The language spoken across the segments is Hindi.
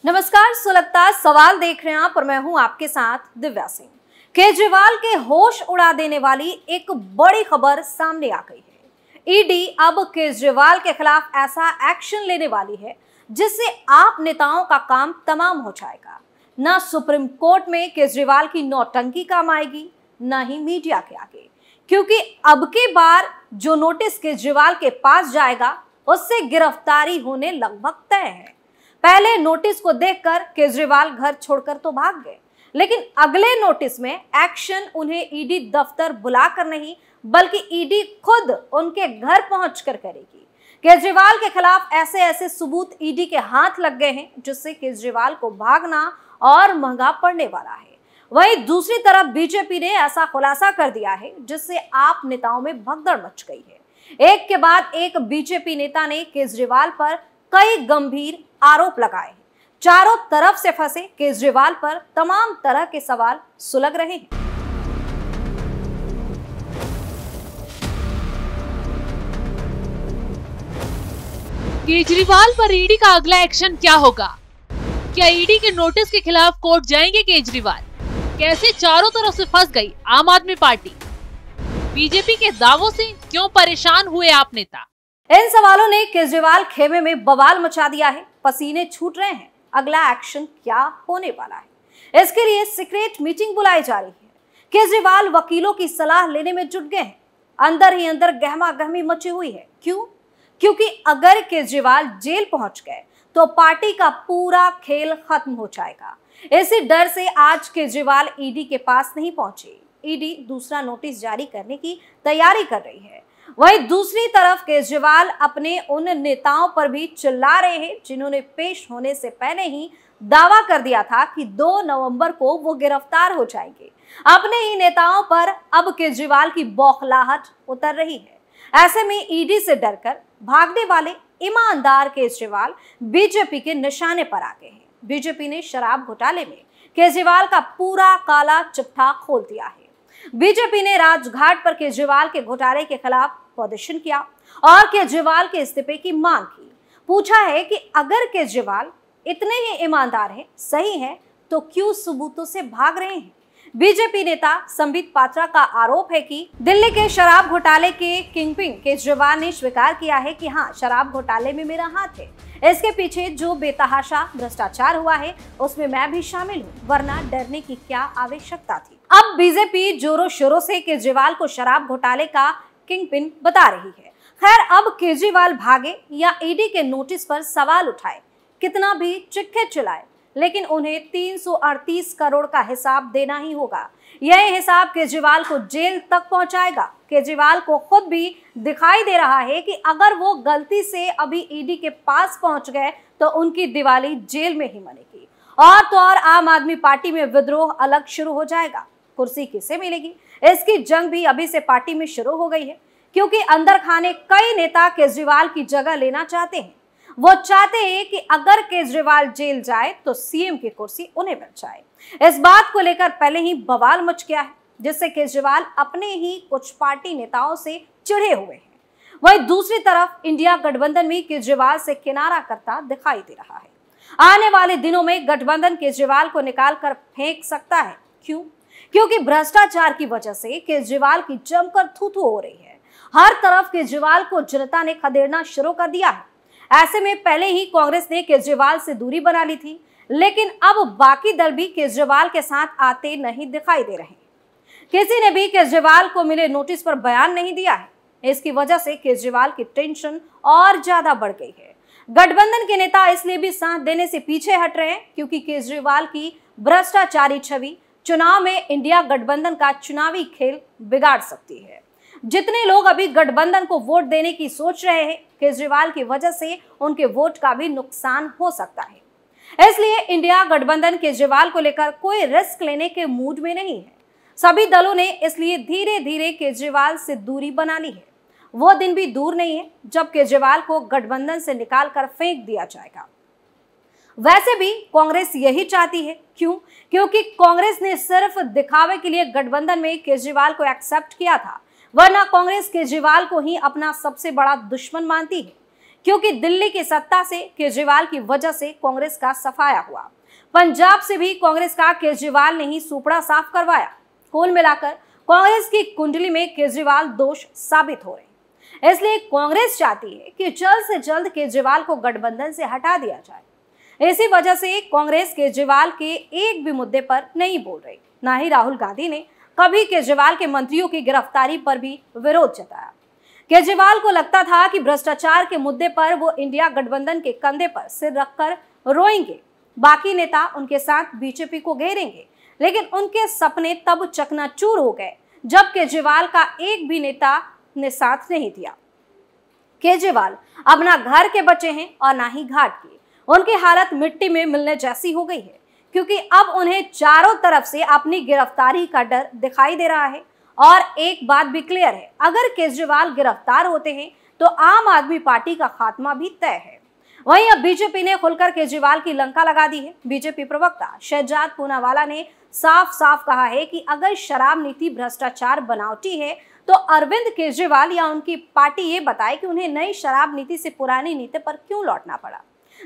नमस्कार, सुलगता सवाल देख रहे हैं आप और मैं हूं आपके साथ दिव्या सिंह। केजरीवाल के होश उड़ा देने वाली एक बड़ी खबर सामने आ गई है। ईडी अब केजरीवाल के खिलाफ ऐसा एक्शन लेने वाली है जिससे आप नेताओं का काम तमाम हो जाएगा। न सुप्रीम कोर्ट में केजरीवाल की नौटंकी काम आएगी, न ही मीडिया के आगे, क्योंकि अब की बार जो नोटिस केजरीवाल के पास जाएगा उससे गिरफ्तारी होने लगभग तय है। पहले नोटिस को देखकर केजरीवाल घर छोड़कर तो भाग गए, लेकिन अगले नोटिस में एक्शन उन्हें ईडी दफ्तर बुलाकर नहीं बल्कि ईडी खुद उनके घर पहुंचकर करेगी। केजरीवाल के खिलाफ ऐसे ऐसे सबूत ईडी के हाथ लग गए हैं जिससे केजरीवाल को भागना और महंगा पड़ने वाला है। वहीं दूसरी तरफ बीजेपी ने ऐसा खुलासा कर दिया है जिससे आप नेताओं में भगदड़ मच गई है। एक के बाद एक बीजेपी नेता ने केजरीवाल पर कई गंभीर आरोप लगाए। चारों तरफ से फंसे केजरीवाल पर तमाम तरह के सवाल सुलग रहे हैं। केजरीवाल पर ईडी का अगला एक्शन क्या होगा? क्या ईडी के नोटिस के खिलाफ कोर्ट जाएंगे केजरीवाल? कैसे चारों तरफ से फंस गई आम आदमी पार्टी? बीजेपी के दावों से क्यों परेशान हुए आप नेता? इन सवालों ने केजरीवाल खेमे में बवाल मचा दिया है। पसीने छूट रहे हैं। अगला एक्शन क्या होने वाला है, इसके लिए सीक्रेट मीटिंग बुलाई जा रही है। केजरीवाल वकीलों की सलाह लेने में जुट गए हैं। अंदर ही अंदर गहमा गहमी मची हुई है। क्यों? क्योंकि अगर केजरीवाल जेल पहुंच गए तो पार्टी का पूरा खेल खत्म हो जाएगा। इसी डर से आज केजरीवाल ईडी के पास नहीं पहुंचे। ईडी दूसरा नोटिस जारी करने की तैयारी कर रही है। वहीं दूसरी तरफ केजरीवाल अपने उन नेताओं पर भी चिल्ला रहे हैं जिन्होंने पेश होने से पहले ही दावा कर दिया था कि 2 नवंबर को वो गिरफ्तार हो जाएंगे। अपने ही नेताओं पर अब केजरीवाल की बौखलाहट उतर रही है। ऐसे में ईडी से डरकर भागने वाले ईमानदार केजरीवाल बीजेपी के निशाने पर आ गए हैं। बीजेपी ने शराब घोटाले में केजरीवाल का पूरा काला चिट्ठा खोल दिया है। बीजेपी ने राजघाट पर केजरीवाल के घोटाले के खिलाफ प्रदर्शन किया और केजरीवाल के इस्तीफे की मांग की। पूछा है कि अगर केजरीवाल इतने ही ईमानदार हैं, सही है, तो क्यों सबूतों से भाग रहे हैं? बीजेपी नेता संबित पात्रा का आरोप है कि दिल्ली के शराब घोटाले के किंगपिन केजरीवाल ने स्वीकार किया है कि हाँ, शराब घोटाले में मेरा हाथ है। इसके पीछे जो बेतहाशा भ्रष्टाचार हुआ है उसमें मैं भी शामिल हूँ, वरना डरने की क्या आवश्यकता थी। अब बीजेपी जोरों शोरों से केजरीवाल को शराब घोटाले का किंगपिन बता रही है। खैर, अब केजरीवाल भागे या ईडी के नोटिस पर सवाल उठाए, कितना भी चिक्के चिल्लाए, लेकिन उन्हें 338 करोड़ का हिसाब देना ही होगा। यह हिसाब केजरीवाल को जेल तक पहुंचाएगा। केजरीवाल को खुद भी दिखाई दे रहा है कि अगर वो गलती से अभी ईडी के पास पहुंच गए तो उनकी दिवाली जेल में ही मनेगी। और तो और आम आदमी पार्टी में विद्रोह अलग शुरू हो जाएगा। कुर्सी किसे मिलेगी, इसकी जंग भी अभी से पार्टी में शुरू हो गई है, क्योंकि अंदर खाने कई नेता केजरीवाल की जगह लेना चाहते हैं। वो चाहते हैं कि अगर केजरीवाल जेल जाए तो सीएम की कुर्सी उन्हें मिल जाए। इस बात को लेकर पहले ही बवाल मच गया है, जिससे केजरीवाल अपने ही कुछ पार्टी नेताओं से चिढ़े हुए हैं। वहीं दूसरी तरफ इंडिया गठबंधन भी केजरीवाल से किनारा करता दिखाई दे रहा है। आने वाले दिनों में गठबंधन केजरीवाल को निकाल कर फेंक सकता है। क्यों? क्योंकि भ्रष्टाचार की वजह से केजरीवाल की जमकर थू-थू हो रही है। हर तरफ केजरीवाल को जनता ने खदेड़ना शुरू कर दिया है। ऐसे में पहले ही कांग्रेस ने केजरीवाल से दूरी बना ली थी, लेकिन अब बाकी दल भी केजरीवाल के साथ आते नहीं दिखाई दे रहे। किसी ने भी केजरीवाल को मिले नोटिस पर बयान नहीं दिया है। इसकी वजह से केजरीवाल की टेंशन और ज्यादा बढ़ गई है। गठबंधन के नेता इसलिए भी साथ देने से पीछे हट रहे हैं क्योंकि केजरीवाल की भ्रष्टाचारी छवि चुनाव में इंडिया गठबंधन का चुनावी खेल बिगाड़ सकती है। जितने लोग अभी गठबंधन को वोट देने की सोच रहे हैं, केजरीवाल की वजह से उनके वोट का भी नुकसान हो सकता है। इसलिए इंडिया गठबंधन केजरीवाल को लेकर कोई रिस्क लेने के मूड में नहीं है। सभी दलों ने इसलिए धीरे धीरे केजरीवाल से दूरी बना ली है। वो दिन भी दूर नहीं है जब केजरीवाल को गठबंधन से निकाल कर फेंक दिया जाएगा। वैसे भी कांग्रेस यही चाहती है। क्यों? क्योंकि कांग्रेस ने सिर्फ दिखावे के लिए गठबंधन में केजरीवाल को एक्सेप्ट किया था, वरना कांग्रेस केजरीवाल को ही अपना सबसे बड़ा दुश्मन मानती है। क्योंकि दिल्ली की सत्ता से केजरीवाल की वजह से कांग्रेस का सफाया हुआ। पंजाब से भी कांग्रेस का केजरीवाल ने ही सुपड़ा साफ करवाया। कुल मिलाकर कांग्रेस की कुंडली में केजरीवाल दोष साबित हो रहे हैं। इसलिए कांग्रेस चाहती है कि जल्द से जल्द केजरीवाल को गठबंधन से हटा दिया जाए। इसी वजह से कांग्रेस केजरीवाल के एक भी मुद्दे पर नहीं बोल रही। ना ही राहुल गांधी ने कभी केजरीवाल के मंत्रियों की गिरफ्तारी पर भी विरोध जताया। केजरीवाल को लगता था कि भ्रष्टाचार के मुद्दे पर वो इंडिया गठबंधन के कंधे पर सिर रखकर रोएंगे, बाकी नेता उनके साथ बीजेपी को घेरेंगे। लेकिन उनके सपने तब चकनाचूर हो गए जब केजरीवाल का एक भी नेता ने साथ नहीं दिया। केजरीवाल अब ना घर के बचे हैं और ना ही घाट के। उनकी हालत मिट्टी में मिलने जैसी हो गई है, क्योंकि अब उन्हें चारों तरफ से अपनी गिरफ्तारी का डर दिखाई दे रहा है। और एक बात भी क्लियर है, अगर केजरीवाल गिरफ्तार होते हैं तो आम आदमी पार्टी का खात्मा भी तय है। वहीं अब बीजेपी ने खुलकर केजरीवाल की लंका लगा दी है। बीजेपी प्रवक्ता शहजाद पूनावाला ने साफ साफ कहा है कि अगर शराब नीति भ्रष्टाचार बनावटी है तो अरविंद केजरीवाल या उनकी पार्टी ये बताए कि उन्हें नई शराब नीति से पुरानी नीति पर क्यों लौटना पड़ा।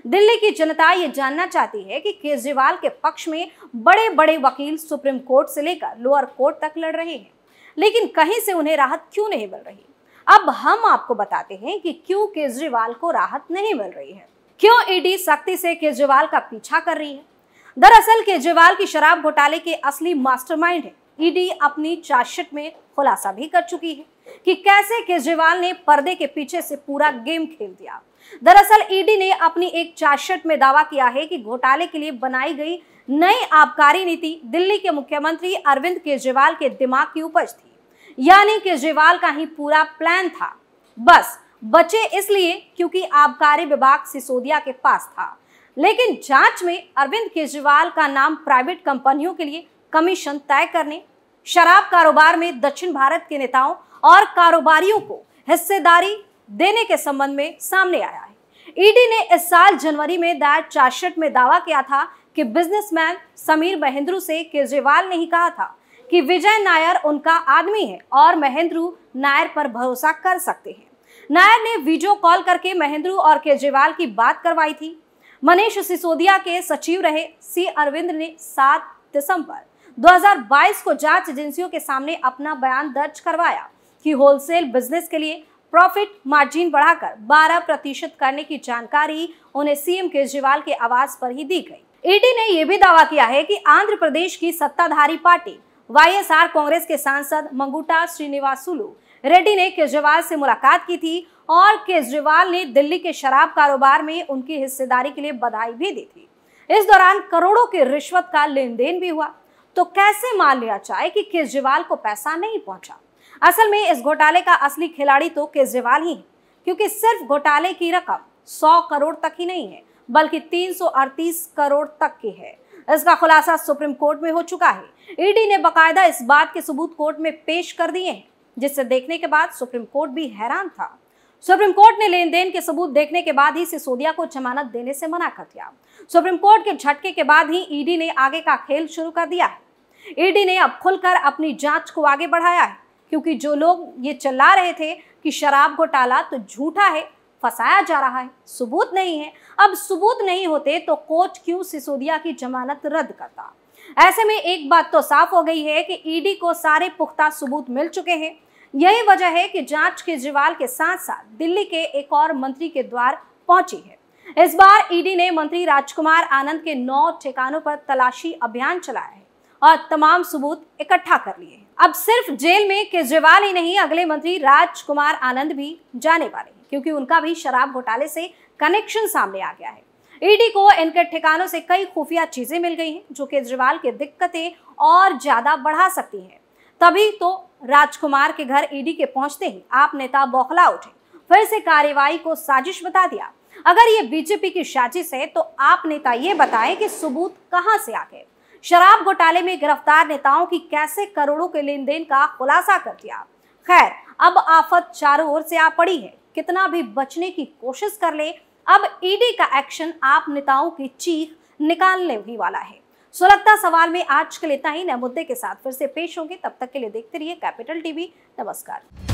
दिल्ली की जनता ये जानना चाहती है कि केजरीवाल के पक्ष में बड़े बड़े वकील सुप्रीम कोर्ट से लेकर लोअर कोर्ट तक लड़ रहे हैं, लेकिन कहीं से उन्हें राहत क्यों नहीं मिल रही। अब हम आपको बताते हैं कि क्यों केजरीवाल को राहत नहीं मिल रही है, क्यों ईडी सख्ती से केजरीवाल का पीछा कर रही है। दरअसल केजरीवाल की शराब घोटाले के असली मास्टरमाइंड है। ईडी अपनी चार्जशीट में खुलासा भी कर चुकी है कि कैसे केजरीवाल ने पर्दे के पीछे से पूरा गेम खेल दिया। दरअसल ईडी ने अपनी एक चार्जशीट में दावा किया है कि घोटाले के लिए बनाई गई नई आबकारी नीति दिल्ली के मुख्यमंत्री अरविंद केजरीवाल के दिमाग की उपज थी, यानी केजरीवाल का ही पूरा प्लान था। बस बचे इसलिए क्योंकि आबकारी विभाग सिसोदिया के पास था। लेकिन जांच में अरविंद केजरीवाल का नाम प्राइवेट कंपनियों के लिए कमीशन तय करने, शराब कारोबार में दक्षिण भारत के नेताओं और कारोबारियों को हिस्सेदारी देने के संबंध में सामने आया है। ईडी ने इस साल जनवरी में दायर चार्जशीट में दावा किया था कि बिजनेसमैन समीर महेंद्रू से केजरीवाल ने ही कहा था कि विजय नायर उनका आदमी है और महेंद्रू नायर पर भरोसा कर सकते हैं। नायर ने वीडियो कॉल करके महेंद्रू और केजरीवाल की बात करवाई थी। मनीष सिसोदिया के सचिव रहे सी अरविंद ने 7 दिसंबर 2022 को जांच एजेंसियों के सामने अपना बयान दर्ज करवाया कि होलसेल बिजनेस के लिए प्रॉफिट मार्जिन बढ़ाकर 12% करने की जानकारी उन्हें सीएम केजरीवाल के आवाज पर ही दी गई। ईडी ने यह भी दावा किया है कि आंध्र प्रदेश की सत्ताधारी पार्टी वाईएसआर कांग्रेस के सांसद मंगुटा श्रीनिवासुलु रेड्डी ने केजरीवाल से मुलाकात की थी और केजरीवाल ने दिल्ली के शराब कारोबार में उनकी हिस्सेदारी के लिए बधाई भी दी थी। इस दौरान करोड़ों की रिश्वत का लेन देन भी हुआ। तो कैसे मान लिया जाए कि केजरीवाल को पैसा नहीं पहुंचा। असल में इस घोटाले का असली खिलाड़ी तो केजरीवाल ही है, क्योंकि सिर्फ घोटाले की रकम 100 करोड़ तक ही नहीं है, बल्कि 338 करोड़ तक की है। इसका खुलासा सुप्रीम कोर्ट में हो चुका है। ईडी ने बकायदा इस बात के सबूत कोर्ट में पेश कर दिए हैं, जिसे देखने के बाद सुप्रीम कोर्ट भी हैरान था। सुप्रीम कोर्ट ने लेन देन के सबूत देखने के बाद ही सिसोदिया को जमानत देने से मना कर दिया। सुप्रीम कोर्ट के झटके के बाद ही ईडी ने आगे का खेल शुरू कर दिया है। ईडी ने अब खुलकर अपनी जांच को आगे बढ़ाया है, क्योंकि जो लोग ये चिल्ला रहे थे कि शराब घोटाला तो झूठा है, फंसाया जा रहा है, सबूत नहीं है, अब सबूत नहीं होते तो कोर्ट क्यों सिसोदिया की जमानत रद्द करता। ऐसे में एक बात तो साफ हो गई है कि ईडी को सारे पुख्ता सबूत मिल चुके हैं। यही वजह है कि जांच केजरीवाल के साथ साथ दिल्ली के एक और मंत्री के द्वार पहुंची है। इस बार ईडी ने मंत्री राजकुमार आनंद के 9 ठिकानों पर तलाशी अभियान चलाया है और तमाम सबूत इकट्ठा कर लिए हैं। अब सिर्फ जेल में केजरीवाल ही नहीं, अगले मंत्री राजकुमार आनंद भी जाने वाले हैं, क्योंकि उनका भी शराब घोटाले से कनेक्शन सामने आ गया है। ईडी को इनके ठिकानों से कई खुफिया चीजें मिल गई हैं, जो केजरीवाल की दिक्कतें और ज्यादा बढ़ा सकती हैं। तभी तो राजकुमार के घर ईडी के पहुंचते ही आप नेता बौखला उठे, फिर से कार्रवाई को साजिश बता दिया। अगर ये बीजेपी की साजिश है तो आप नेता ये बताएं कि सबूत कहां से आ गए। शराब घोटाले में गिरफ्तार नेताओं की कैसे करोड़ों के लेन देन का खुलासा कर दिया। खैर, अब आफत चारों ओर से आ पड़ी है। कितना भी बचने की कोशिश कर ले, अब ईडी का एक्शन आप नेताओं की चीख निकालने ही वाला है। सुलगता सवाल में आज के लिए इतना ही। नए मुद्दे के साथ फिर से पेश होंगे, तब तक के लिए देखते रहिए कैपिटल टीवी। नमस्कार।